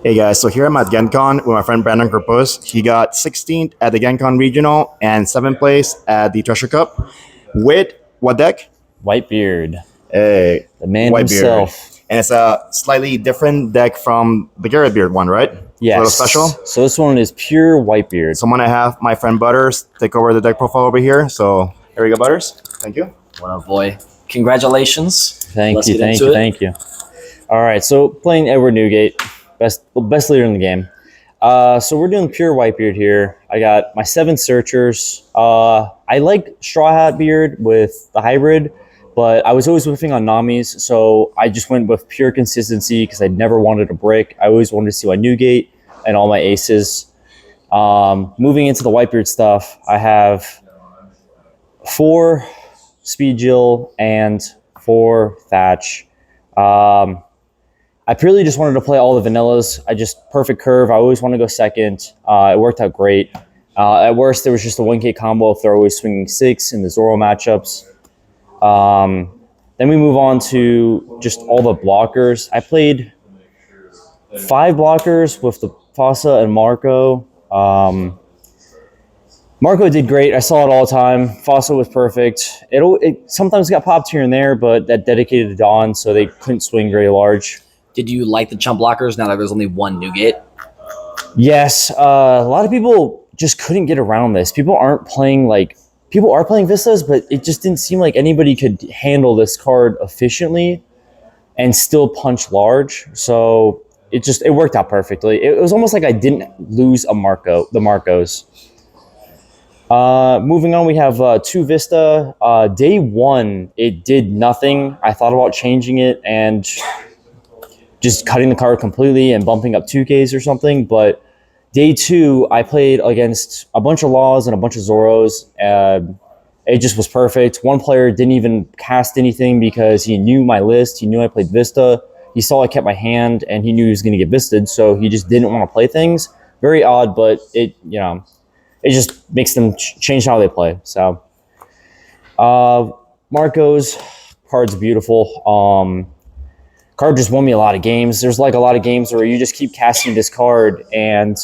Hey guys, so here I'm at GenCon with my friend Brandon Corpuz. He got 16th at the GenCon Regional and 7th place at the Treasure Cup with what deck? Whitebeard, A the man Whitebeard. himself. And it's a slightly different deck from the Beard one, right? Yes. A little special. So this one is pure Whitebeard. So I'm gonna have my friend Butters take over the deck profile over here. So here we go, Butters. Thank you. What a boy. Congratulations. Thank you. All right, so playing Edward Newgate, best leader in the game. So we're doing pure Whitebeard here. I got my 7 searchers. I like Straw Hat Beard with the hybrid, but I was always whiffing on Namis, so I just went with pure consistency because I never wanted a brick. I always wanted to see my Newgate and all my aces. Moving into the Whitebeard stuff, I have 4 Speed Jill and 4 Thatch. I purely just wanted to play all the vanillas. Perfect curve. I always want to go second. It worked out great. At worst, there was just a 1K combo if they're always swinging 6 in the Zoro matchups. Then we move on to just all the blockers. I played 5 blockers with the Fossa and Marco. Marco did great. I saw it all the time. Fossa was perfect. It sometimes got popped here and there, but that dedicated to Dawn, so they couldn't swing very large. Did you like the chump blockers now that there's only one Newgate? Yes. A lot of people just couldn't get around this. People are playing Vistas, but it just didn't seem like anybody could handle this card efficiently and still punch large. So it worked out perfectly. It was almost like I didn't lose the Marcos. Moving on, we have 2 Vista. Day 1, it did nothing. I thought about changing it and just cutting the card completely and bumping up 2Ks or something. But day 2, I played against a bunch of Laws and a bunch of Zoros. It just was perfect. One player didn't even cast anything because he knew my list. He knew I played Vista. He saw I kept my hand and he knew he was going to get Visted, so he just didn't want to play things. Very odd, but it just makes them change how they play. So, Marco's card's beautiful. Card just won me a lot of games. There's like a lot of games where you just keep casting this card and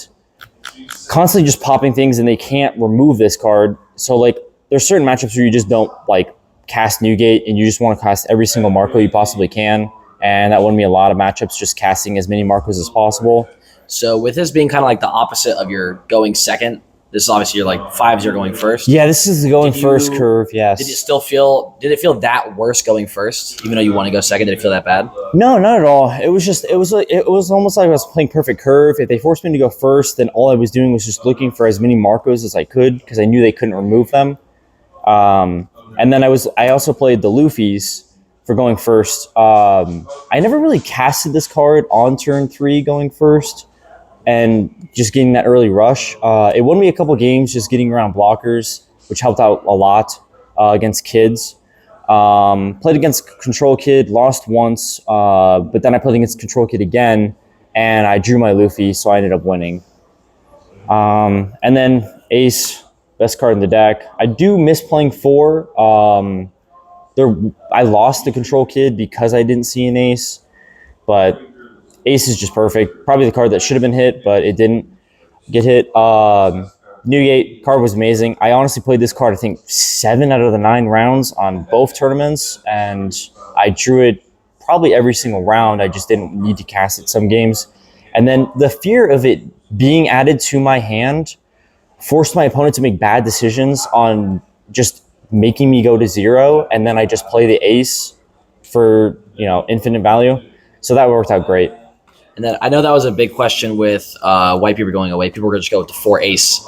constantly just popping things and they can't remove this card. So like there's certain matchups where you just don't like cast Newgate and you just want to cast every single Marco you possibly can. And that won me a lot of matchups, just casting as many Marcos as possible. So with this being kind of like the opposite of your going second, this is obviously your like 5s you're going first. Yeah, this is the going first curve, yes. Did it feel that worse going first, even though you want to go second? Did it feel that bad? No, not at all. It was almost like I was playing perfect curve. If they forced me to go first, then all I was doing was just looking for as many Marcos as I could because I knew they couldn't remove them. And then I also played the Luffy's for going first. I never really casted this card on turn 3 going first and just getting that early rush. It won me a couple games just getting around blockers, which helped out a lot against kids. Played against Control Kid, lost once, but then I played against Control Kid again, and I drew my Luffy, so I ended up winning. And then Ace, best card in the deck. I do miss playing 4. I lost the Control Kid because I didn't see an Ace, but Ace is just perfect. Probably the card that should have been hit, but it didn't get hit. Newgate card was amazing. I honestly played this card, I think, 7 out of the 9 rounds on both tournaments, and I drew it probably every single round. I just didn't need to cast it some games. And then the fear of it being added to my hand forced my opponent to make bad decisions on just making me go to 0, and then I just play the Ace for infinite value. So that worked out great. And then I know that was a big question with Whitebeard going away. People were going to just go with the 4 Ace.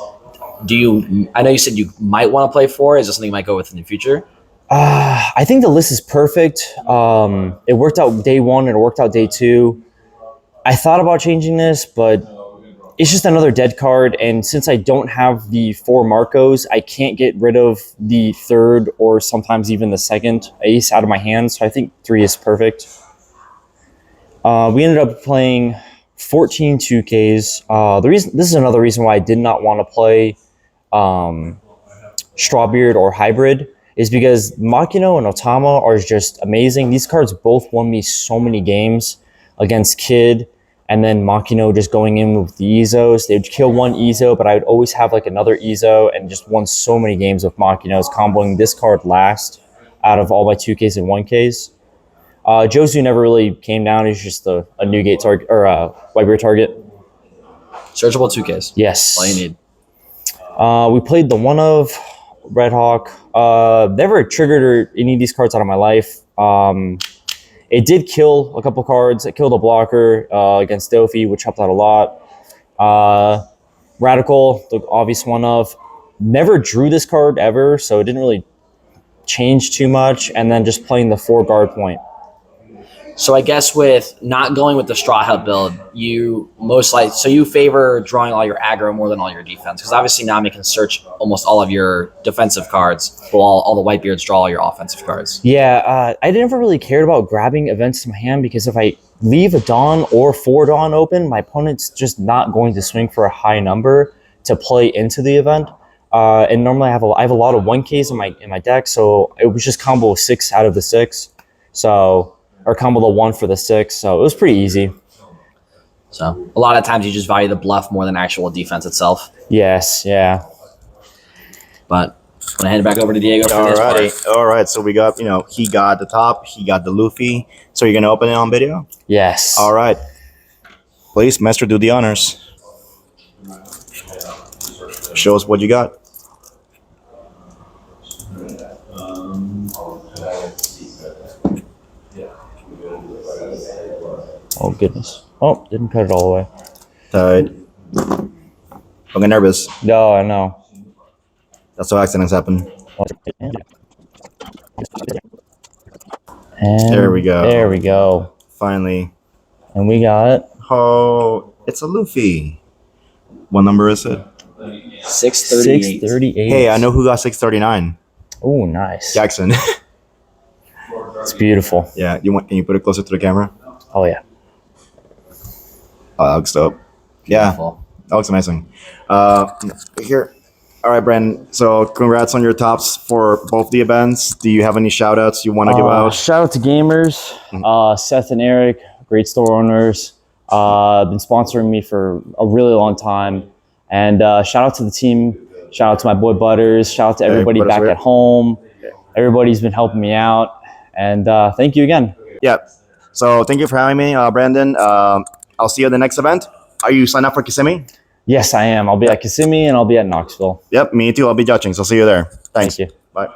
I know you said you might want to play 4. Is this something you might go with in the future? I think the list is perfect. It worked out day 1 and it worked out day 2. I thought about changing this, but it's just another dead card. And since I don't have the 4 Marcos, I can't get rid of the 3rd or sometimes even the 2nd Ace out of my hand. So I think 3 is perfect. We ended up playing 14 2Ks. This is another reason why I did not want to play Strawbeard or Hybrid, is because Makino and Otama are just amazing. These cards both won me so many games against Kid, and then Makino just going in with the Ezos. They would kill one Ezo, but I would always have like another Ezo, and just won so many games with Makinos, comboing this card last out of all my 2Ks and 1Ks. Josu never really came down. He's just a Newgate target or a Whitebeard target. Searchable 2Ks. Yes. All you need. We played the one of Red Hawk. Never triggered any of these cards out of my life. It did kill a couple cards. It killed a blocker against Dofi, which helped out a lot. Radical, the obvious one of. Never drew this card ever, so it didn't really change too much. And then just playing the 4 guard point. So I guess with not going with the Straw Hat build, you favor drawing all your aggro more than all your defense, because obviously Nami can search almost all of your defensive cards, while all the Whitebeards draw all your offensive cards. Yeah, I never really cared about grabbing events to my hand, because if I leave a Dawn or 4 Dawn open, my opponent's just not going to swing for a high number to play into the event. And normally I have a lot of 1Ks in my deck, so it was just combo 6 out of the 6. Or combo the 1 for the 6, so it was pretty easy. So a lot of times you just value the bluff more than actual defense itself. Yes, yeah. But I'm gonna hand it back over to Diego for this part. All right. So we got, he got the top, he got the Luffy. So you're gonna open it on video? Yes. All right. Please, Master, do the honors. Show us what you got. Oh, goodness. Oh, didn't cut it all the way. Tied. Don't get nervous. No, I know. That's how accidents happen. And there we go. There we go. Finally. And we got... Oh, it's a Luffy. What number is it? 638. 638. Hey, I know who got 639. Oh, nice. Jackson. It's beautiful. Yeah, can you put it closer to the camera? Oh, yeah. Oh, that looks dope. Yeah, Beautiful. that looks amazing. Here. All right, Brandon. So congrats on your tops for both the events. Do you have any shout outs you want to give out? Shout out to gamers, Seth and Eric, great store owners. Been sponsoring me for a really long time. And shout out to the team. Shout out to my boy Butters. Shout out to everybody back at home. Everybody's been helping me out. And thank you again. Yeah. So thank you for having me, Brandon. I'll see you at the next event. Are you signed up for Kissimmee? Yes, I am. I'll be at Kissimmee and I'll be at Knoxville. Yep, me too. I'll be judging. So see you there. Thanks. Thank you. Bye.